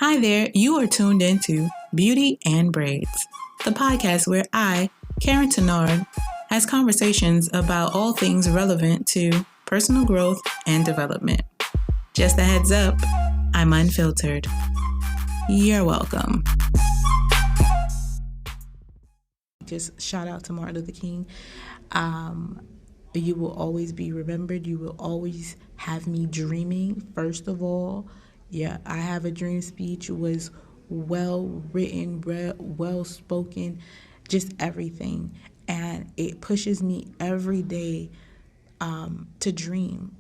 Hi there, you are tuned into Beauty and Braids, the podcast where I, Karen Tenard, has conversations about all things relevant to personal growth and development. Just a heads up, I'm unfiltered. You're welcome. Just shout out to Martin Luther King. You will always be remembered. You will always have me dreaming, first of all. Yeah, I Have a Dream speech was well written, well spoken, just everything. And it pushes me every day to dream.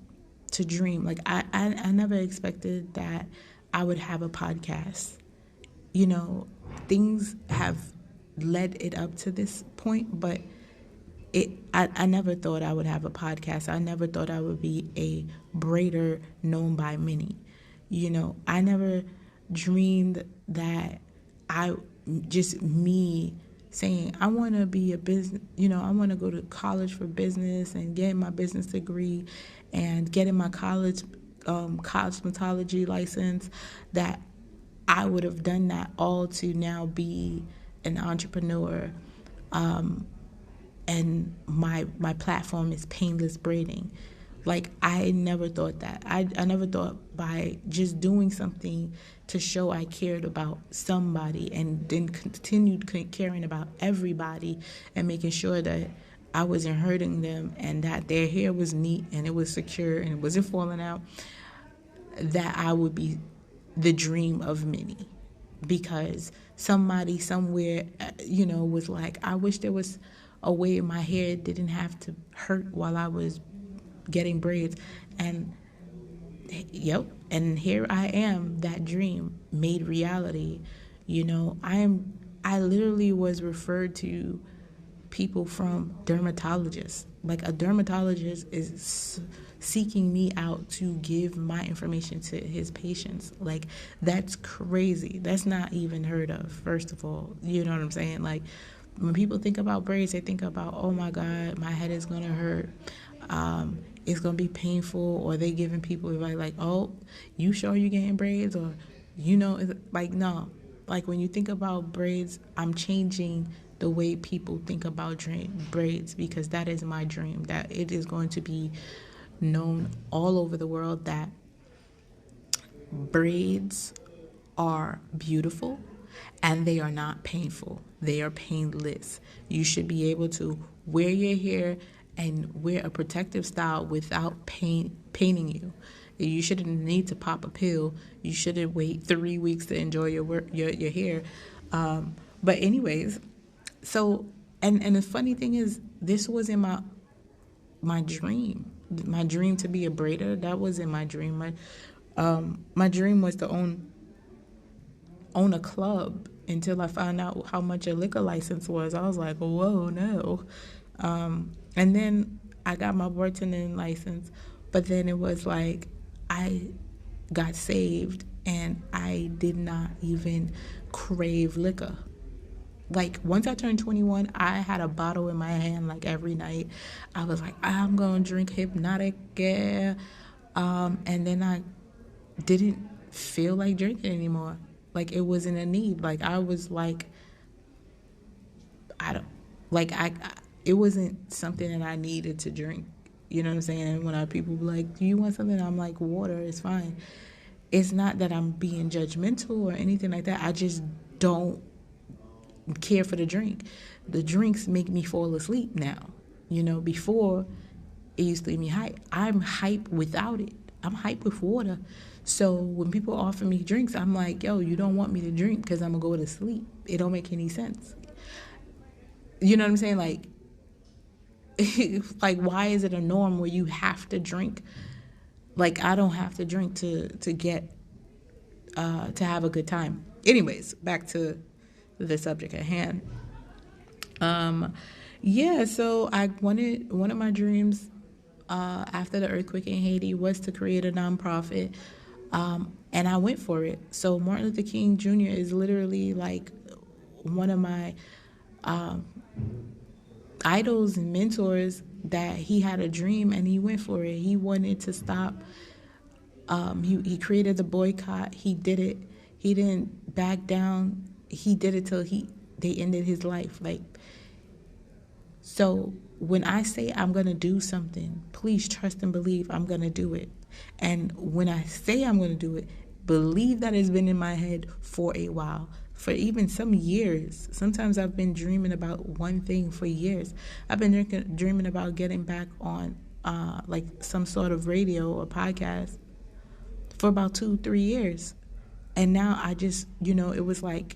Like, I never expected that I would have a podcast. You know, things have led it up to this point, but I never thought I would have a podcast. I never thought I would be a braider known by many. You know, I never dreamed that me saying, I want to be a business, I want to go to college for business and get my business degree and getting my college cosmetology license, that I would have done that all to now be an entrepreneur. And my platform is Painless Braiding. Like, I never thought that. I never thought by just doing something to show I cared about somebody and then continued caring about everybody and making sure that I wasn't hurting them and that their hair was neat and it was secure and it wasn't falling out, that I would be the dream of many. Because somebody somewhere, was like, I wish there was a way my hair didn't have to hurt while I was getting braids. And and here I am, that dream made reality. I literally was referred to people from dermatologists. Like, a dermatologist is seeking me out to give my information to his patients. Like, that's crazy. That's not even heard of, first of all. You know what I'm saying? Like, when people think about braids, they think about, oh my God, my head is gonna hurt. It's gonna be painful. Or they giving people advice like, oh, you sure you getting braids? Or, like, no. Like, when you think about braids, I'm changing the way people think about braids, because that is my dream, that it is going to be known all over the world that braids are beautiful and they are not painful. They are painless. You should be able to wear your hair and wear a protective style without paining you. You shouldn't need to pop a pill. You shouldn't wait 3 weeks to enjoy your hair. But anyways, so and the funny thing is, this was in my dream. My dream to be a braider, that was in my dream. My dream was to own a club, until I found out how much a liquor license was. I was like, whoa, no. And then I got my bartending license, but then it was like I got saved and I did not even crave liquor. Like, once I turned 21, I had a bottle in my hand, like, every night. I was like, I'm going to drink Hypnotic, yeah. And then I didn't feel like drinking anymore. Like, it wasn't a need. Like, I was like, it wasn't something that I needed to drink. You know what I'm saying? And when people be like, do you want something? I'm like, water is fine. It's not that I'm being judgmental or anything like that. I just don't care for the drink. The drinks make me fall asleep now. Before, it used to leave me hype. I'm hype without it. I'm hype with water. So when people offer me drinks, I'm like, yo, you don't want me to drink because I'm going to go to sleep. It don't make any sense. You know what I'm saying? Like, like, why is it a norm where you have to drink? Like, I don't have to drink to get, to have a good time. Anyways, back to the subject at hand. So one of my dreams after the earthquake in Haiti was to create a nonprofit, and I went for it. So Martin Luther King Jr. is literally like one of my idols and mentors, that he had a dream and he went for it. He wanted to stop. He created the boycott. He did it. He didn't back down. He did it till they ended his life. Like, so when I say I'm going to do something, please trust and believe I'm going to do it. And when I say I'm going to do it, believe that it's been in my head for a while, for even some years. Sometimes I've been dreaming about one thing for years. I've been dreaming about getting back on like some sort of radio or podcast for about 2-3 years. And now I just, it was like,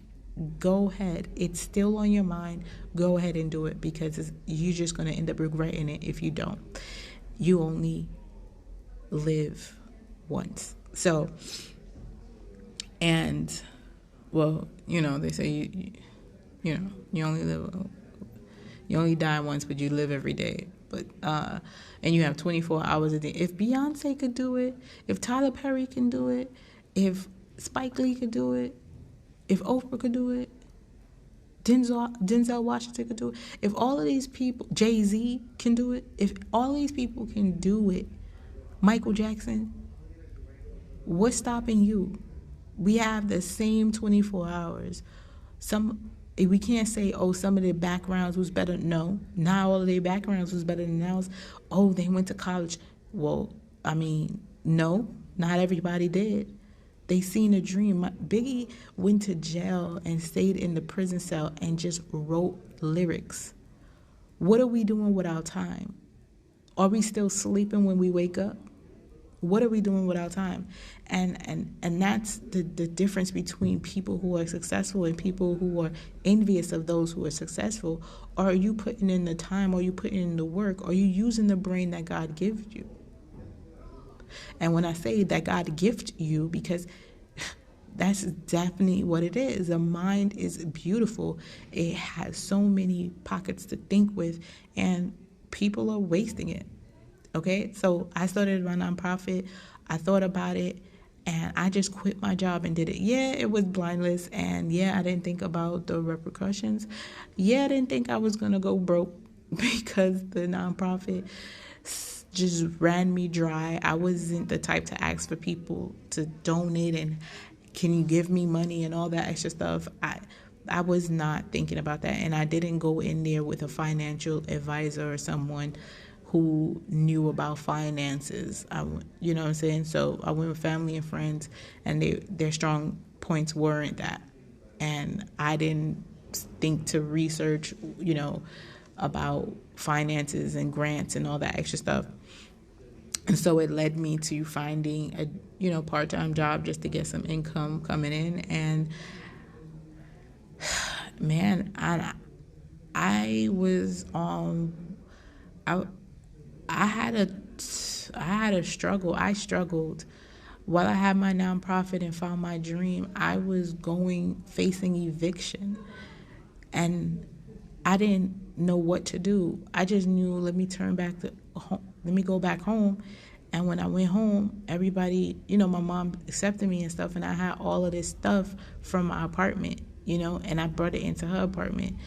go ahead. It's still on your mind. Go ahead and do it, because you're just going to end up regretting it if you don't. You only live once. So, and, well, they say, you only die once, but you live every day. But, and you have 24 hours a day. If Beyonce could do it, if Tyler Perry can do it, if Spike Lee could do it, if Oprah could do it, Denzel Washington could do it, if all of these people, Jay-Z can do it, if all these people can do it, Michael Jackson, what's stopping you? We have the same 24 hours. We can't say, some of their backgrounds was better. No, not all of their backgrounds was better than ours. They went to college. Well, no, not everybody did. They seen a dream. Biggie went to jail and stayed in the prison cell and just wrote lyrics. What are we doing with our time? Are we still sleeping when we wake up? What are we doing with our time? And that's the difference between people who are successful and people who are envious of those who are successful. Are you putting in the time? Are you putting in the work? Are you using the brain that God gives you? And when I say that God gifted you, because that's definitely what it is. The mind is beautiful. It has so many pockets to think with, and people are wasting it. Okay, so I started my nonprofit. I thought about it, and I just quit my job and did it. Yeah, it was blindless, and yeah, I didn't think about the repercussions. Yeah, I didn't think I was going to go broke because the nonprofit just ran me dry. I wasn't the type to ask for people to donate and can you give me money and all that extra stuff. I was not thinking about that, and I didn't go in there with a financial advisor or someone who knew about finances. You know what I'm saying? So I went with family and friends, and their strong points weren't that. And I didn't think to research, about finances and grants and all that extra stuff. And so it led me to finding a, part-time job just to get some income coming in. And man, I was I had a struggle. I struggled while I had my nonprofit and found my dream. I was facing eviction, and I didn't know what to do. I just knew, let me go back home. And when I went home, everybody, my mom accepted me and stuff, and I had all of this stuff from my apartment, and I brought it into her apartment.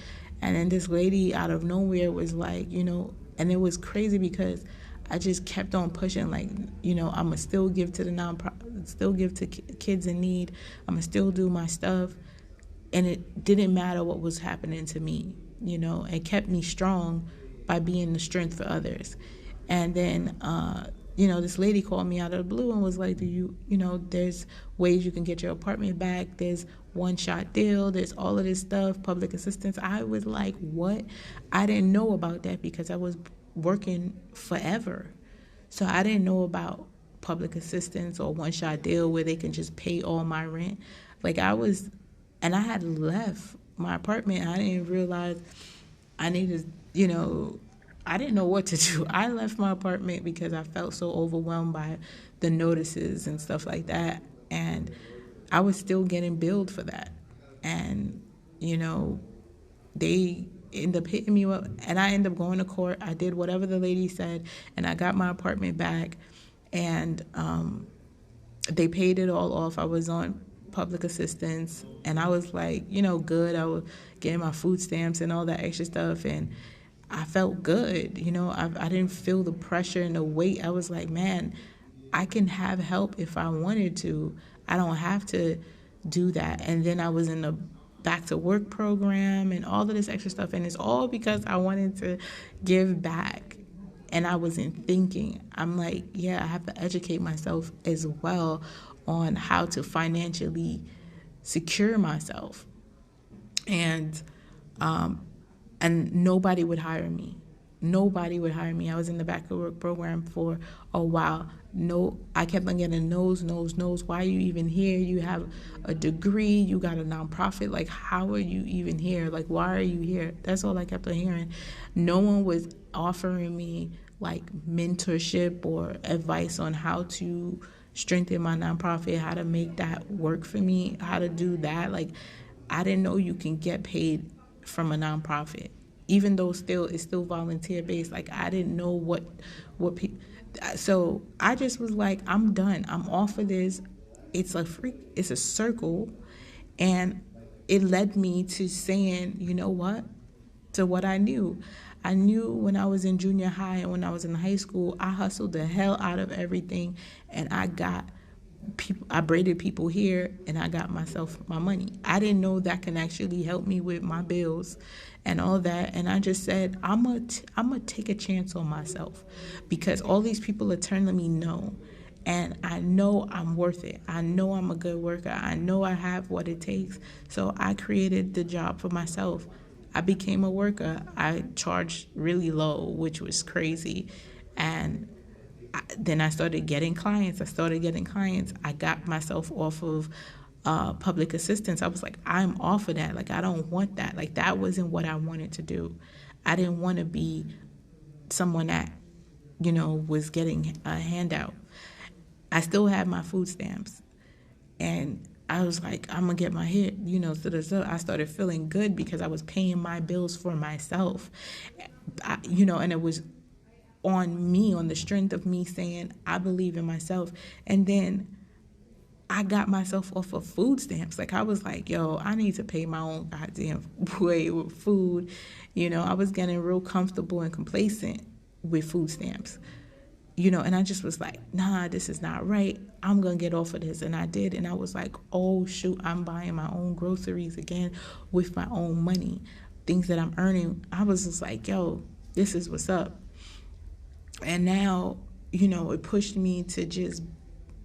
And then this lady out of nowhere was like, and it was crazy because I just kept on pushing, like, I'm going to still give to the nonprofit, still give to kids in need. I'm going to still do my stuff. And it didn't matter what was happening to me, it kept me strong by being the strength for others. And then, this lady called me out of the blue and was like, there's ways you can get your apartment back. There's one-shot deal. There's all of this stuff, public assistance. I was like, what? I didn't know about that because I was working forever. So I didn't know about public assistance or one-shot deal where they can just pay all my rent. And I had left my apartment. I didn't realize I needed, I didn't know what to do. I left my apartment because I felt so overwhelmed by the notices and stuff like that. And I was still getting billed for that. And, they end up hitting me up, and I end up going to court. I did whatever the lady said, and I got my apartment back. And they paid it all off. I was on public assistance, and I was like, good. I was getting my food stamps and all that extra stuff, and I felt good. I didn't feel the pressure and the weight. I was like, man, I can have help if I wanted to. I don't have to do that. And then I was in the back to work program and all of this extra stuff. And it's all because I wanted to give back. And I wasn't thinking. I'm like, yeah, I have to educate myself as well on how to financially secure myself. And nobody would hire me. Nobody would hire me. I was in the back of work program for a while. No, I kept on getting no's. Why are you even here? You have a degree. You got a nonprofit. Like, how are you even here? Like, why are you here? That's all I kept on hearing. No one was offering me like mentorship or advice on how to strengthen my nonprofit, how to make that work for me, how to do that. Like, I didn't know you can get paid from a nonprofit, even though it's still volunteer based. Like, I didn't know what people. So I just was like, I'm done. I'm off of this. It's a circle, and it led me to saying, you know what, to what I knew. I knew when I was in junior high and when I was in high school, I hustled the hell out of everything, and I braided people here, and I got myself my money. I didn't know that can actually help me with my bills and all that. And I just said, I'm gonna take a chance on myself, because all these people are telling me no. And I know I'm worth it. I know I'm a good worker. I know I have what it takes. So I created the job for myself. I became a worker. I charged really low, which was crazy. And then I started getting clients. I got myself off of public assistance. I was like, I'm off of that. Like, I don't want that. Like, that wasn't what I wanted to do. I didn't want to be someone that, was getting a handout. I still had my food stamps. And I was like, I'm going to get my hit, so I started feeling good because I was paying my bills for myself, and it was on me, on the strength of me saying, I believe in myself. And then I got myself off of food stamps. Like, I was like, yo, I need to pay my own goddamn way with food. I was getting real comfortable and complacent with food stamps. And I just was like, nah, this is not right. I'm going to get off of this. And I did. And I was like, oh, shoot, I'm buying my own groceries again with my own money, things that I'm earning. I was just like, yo, this is what's up. And now, it pushed me to just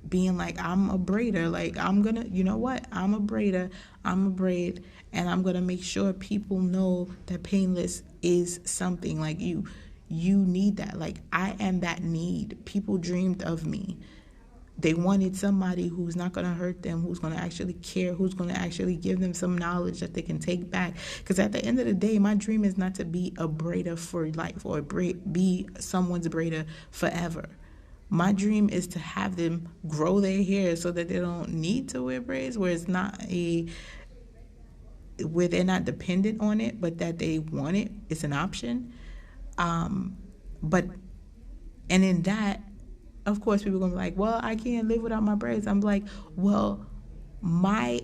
being like, I'm a braider. Like, I'm going to, I'm a braider. I'm a braid. And I'm going to make sure people know that Painless is something. Like, you need that. Like, I am that need. People dreamed of me. They wanted somebody who's not going to hurt them, who's going to actually care, who's going to actually give them some knowledge that they can take back. Because at the end of the day, my dream is not to be a braider for life or be someone's braider forever. My dream is to have them grow their hair so that they don't need to wear braids, where they're not dependent on it, but that they want it. It's an option. And in that, of course, people are going to be like, well, I can't live without my braids. I'm like, well, my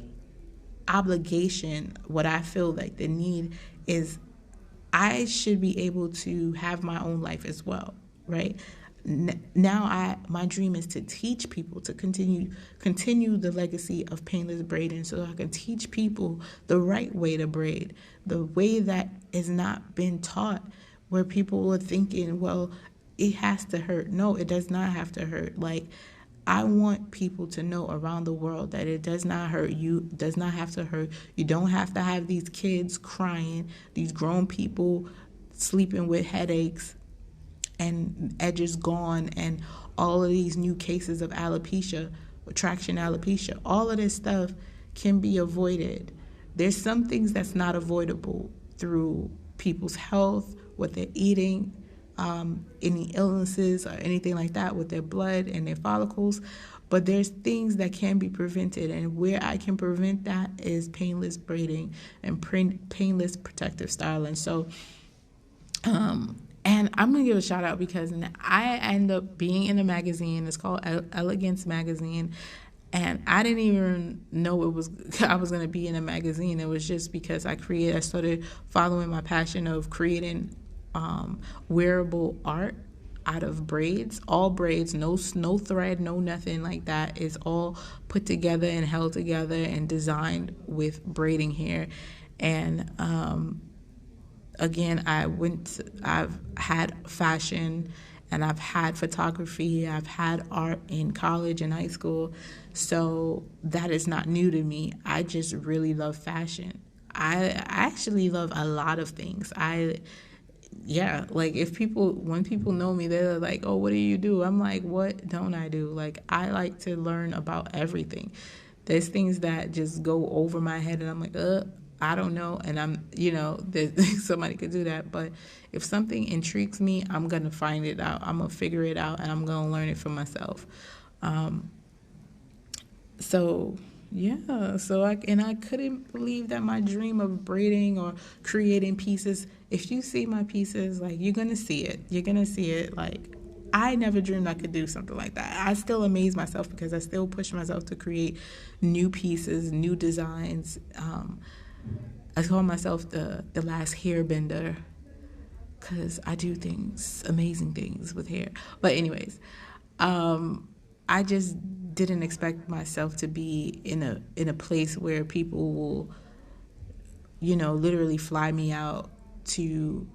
obligation, what I feel like the need is, I should be able to have my own life as well, right? Now my dream is to teach people, to continue the legacy of Painless braiding, so I can teach people the right way to braid, the way that has not been taught, where people are thinking, well, it has to hurt. No, it does not have to hurt. Like, I want people to know around the world that it does not hurt. You does not have to hurt. You don't have to have these kids crying, these grown people sleeping with headaches and edges gone, and all of these new cases of alopecia, traction alopecia. All of this stuff can be avoided. There's some things that's not avoidable through people's health, what they're eating, any illnesses or anything like that with their blood and their follicles. But there's things that can be prevented, and where I can prevent that is painless braiding and painless protective styling. So, and I'm going to give a shout out because I end up being in a magazine. It's called Elegance Magazine. And I didn't even know I was going to be in a magazine. It was just because I started following my passion of creating wearable art out of braids, all braids, no thread, no nothing like that. It's all put together and held together and designed with braiding hair. And again, I've had fashion and I've had photography, I've had art in college and high school, so that is not new to me. I just really love fashion. I actually love a lot of things. Like when people know me, they're like, oh, what do you do? I'm like, what don't I do? Like, I like to learn about everything. There's things that just go over my head and I'm like, I don't know. And somebody could do that. But if something intrigues me, I'm going to find it out. I'm going to figure it out and I'm going to learn it for myself. So I couldn't believe that my dream of braiding or creating pieces, if you see my pieces, like, you're going to see it. You're going to see it. Like, I never dreamed I could do something like that. I still amaze myself because I still push myself to create new pieces, new designs. I call myself the last hairbender because I do amazing things with hair. But anyways, I just didn't expect myself to be in a place where people will, literally fly me out to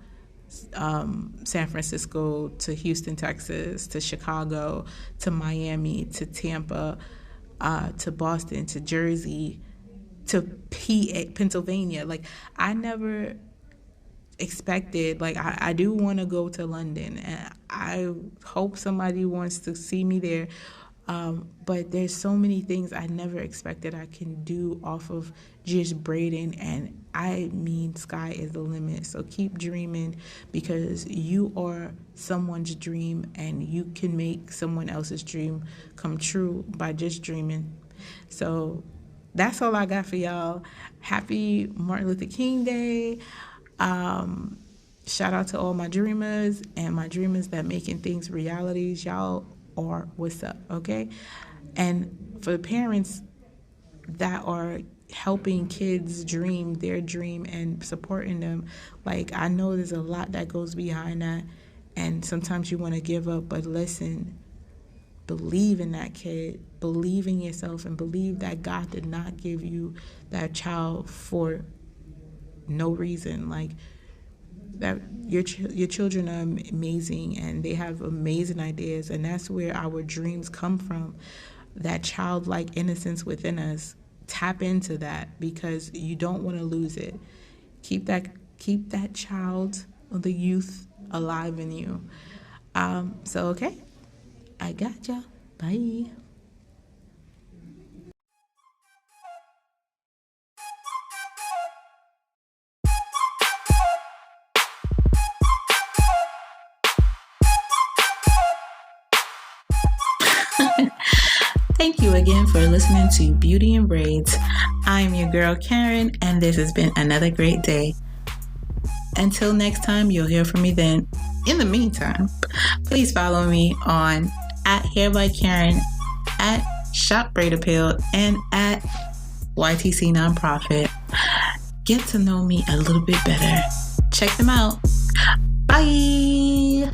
San Francisco, to Houston, Texas, to Chicago, to Miami, to Tampa, to Boston, to Jersey, to Pennsylvania. Like, I never expected, like, I do want to go to London and I hope somebody wants to see me there. But there's so many things I never expected I can do off of just braiding, and I mean, sky is the limit. So keep dreaming, because you are someone's dream and you can make someone else's dream come true by just dreaming. So that's all I got for y'all. Happy Martin Luther King Day. Shout out to all my dreamers and my dreamers that making things realities. Y'all are what's up, okay? And for the parents that are helping kids dream their dream and supporting them, like, I know there's a lot that goes behind that, and sometimes you want to give up, but listen, believe in that kid, believe in yourself, and believe that God did not give you that child for no reason. Like, that your children are amazing and they have amazing ideas, and that's where our dreams come from, that childlike innocence within us. Tap into that, because you don't want to lose it. Keep that child or the youth alive in you. Okay, I got ya. Bye. Thank you again for listening to Beauty and Braids. I'm your girl Karen, and this has been another great day. Until next time, you'll hear from me then. In the meantime, please follow me on @HairByKaren, @ShopBraidAppeal, and @YTC Nonprofit. Get to know me a little bit better. Check them out. Bye.